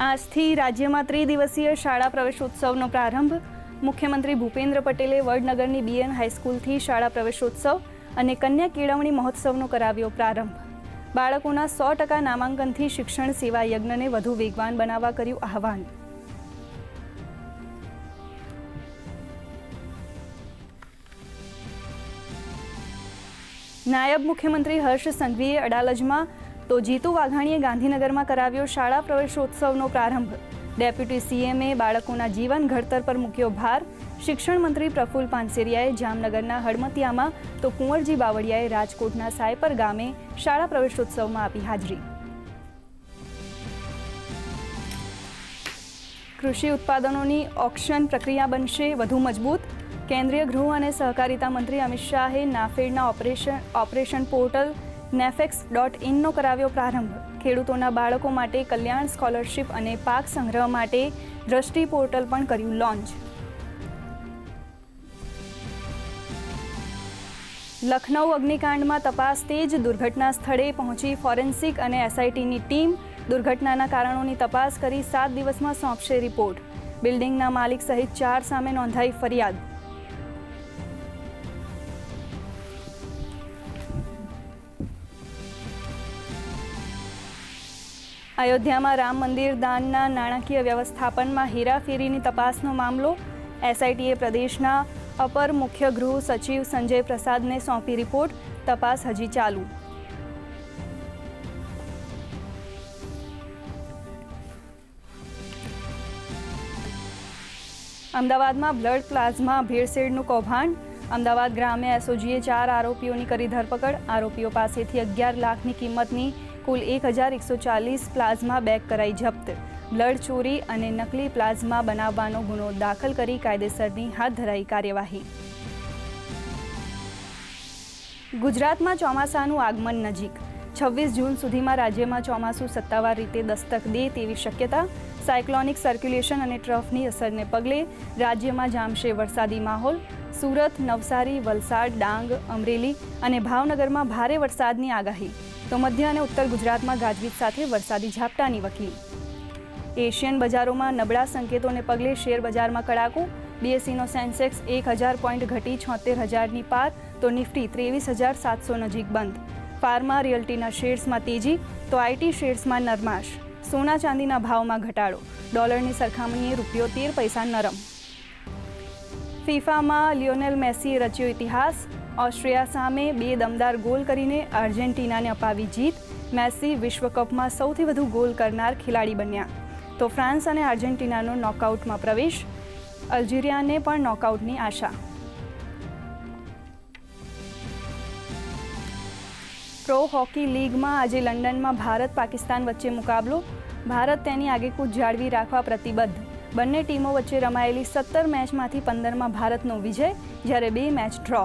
આજથી રાજ્યમાં ત્રિદિવસીય શાળા પ્રવેશોત્સવનો પ્રારંભ. મુખ્યમંત્રી ભૂપેન્દ્ર પટેલે વડનગરની બીએન હાઈસ્કૂલથી શાળા પ્રવેશોત્સવ અને કન્યા કેળવણી મહોત્સવનો કરાવ્યો પ્રારંભ. બાળકોના 100% નામાંકનથી શિક્ષણ સેવા યજ્ઞને વધુ વેગવાન બનાવવા કર્યું આહવાન. નાયબ મુખ્યમંત્રી હર્ષ સંઘવીએ અડાલજમાં તો જીતુ વાઘાણીએ ગાંધીનગરમાં કરાવ્યો શાળા પ્રવેશોત્સવનો પ્રારંભ. ડેપ્યુટી સીએમએ બાળકોના જીવન ઘડતર પર મૂક્યો ભાર. શિક્ષણ મંત્રી પ્રફુલ્લ પાનસેરિયાએ જામનગરના હડમતિયામાં તો કુંવરજી બાવળિયાએ રાજકોટના સાયપર ગામે શાળા પ્રવેશોત્સવમાં આપી હાજરી. કૃષિ ઉત્પાદનોની ઓક્શન પ્રક્રિયા બનશે વધુ મજબૂત. કેન્દ્રીય ગૃહ અને સહકારિતા મંત્રી અમિત શાહે નાફેડના ઓપરેશન પોર્ટલ nefex.in નો કરાવ્યો પ્રારંભ. ખેડૂતોના બાળકો માટે કલ્યાણ સ્કોલરશિપ અને પાક સંગ્રહ માટે દ્રષ્ટિ પોર્ટલ પણ કર્યું લોન્ચ. લખનઉ અગ્નિકાંડમાં તપાસ તેજ. દુર્ઘટના સ્થળે પહોંચી ફોરેન્સિક અને એસઆઈટીની ટીમ. દુર્ઘટનાના કારણોની તપાસ કરી 7 દિવસમાં સોંપશે રિપોર્ટ. બિલ્ડિંગના માલિક સહિત 4 સામે નોંધાઈ ફરિયાદ. અયોધ્યામાં રામ મંદિર દાનના નાણાકીય વ્યવસ્થાપનમાં હેરાફેરીની તપાસનો મામલો. એસઆઈટીએ પ્રદેશના અપર મુખ્ય ગૃહ સચિવ સંજય પ્રસાદને સોંપી રિપોર્ટ. તપાસ હજી ચાલુ. અમદાવાદમાં બ્લડ પ્લાઝમા ભેળસેળનું કૌભાંડ. અમદાવાદ ગ્રામ્ય એસઓજીએ 4 આરોપીઓની કરી ધરપકડ. આરોપીઓ પાસેથી 11 લાખની કિંમતની કુલ 1140 પ્લાઝમા બેગ કરાઈ જપ્ત. બ્લડ ચોરી અને નકલી પ્લાઝમા બનાવવાનો ગુનો દાખલ કરી કાયદેસરની હાથ ધરાઈ કાર્યવાહી. ગુજરાતમાં ચોમાસાનું આગમન નજીક. 26 જૂન સુધીમાં રાજ્યમાં ચોમાસું સત્તાવાર રીતે દસ્તક દે તેવી શક્યતા. સાયક્લોનિક સર્ક્યુલેશન અને ટ્રફની અસરને પગલે રાજ્યમાં જામશે વરસાદી માહોલ. સુરત, નવસારી, વલસાડ, ડાંગ, અમરેલી અને ભાવનગરમાં ભારે વરસાદની આગાહી. તો મધ્ય અને ઉત્તર ગુજરાતમાં ગાજવીજ સાથે વરસાદી ઝાપટાની વકી. એશિયન બજારોમાં નબળા સંકેતોને પગલે શેર બજારમાં કડાકો. બીએસઈનો સેન્સેક્સ 1000 પોઈન્ટ ઘટી 76,000ની પાર તો નિફ્ટી 23,700 નજીક બંધ. ફાર્મા રિયલ્ટીના શેર્સમાં તેજી તો આઈટી શેર્સમાં નરમાશ. સોના ચાંદીના ભાવમાં ઘટાડો. ડોલરની સરખામણીએ રૂપિયો 13 પૈસા નરમ. ફિફામાં લિયોનેલ મેસીએ રચ્યો ઇતિહાસ. ઓસ્ટ્રિયા સામે 2 દમદાર ગોલ કરીને આર્જેન્ટિનાને અપાવી જીત. મેસી વિશ્વકપમાં સૌથી વધુ ગોલ કરનાર ખેલાડી બન્યા. તો ફ્રાન્સ અને આર્જેન્ટિનાનો નોકઆઉટમાં પ્રવેશ. અલ્જીરિયાને પણ નોકઆઉટની આશા. પ્રો હોકી લીગમાં આજે લંડનમાં ભારત પાકિસ્તાન વચ્ચે મુકાબલો. ભારત તેની આગેકૂચ જાળવી રાખવા પ્રતિબદ્ધ. બંને ટીમો વચ્ચે રમાયેલી 17 મેચમાંથી 15માં ભારતનો વિજય, જ્યારે 2 મેચ ડ્રો.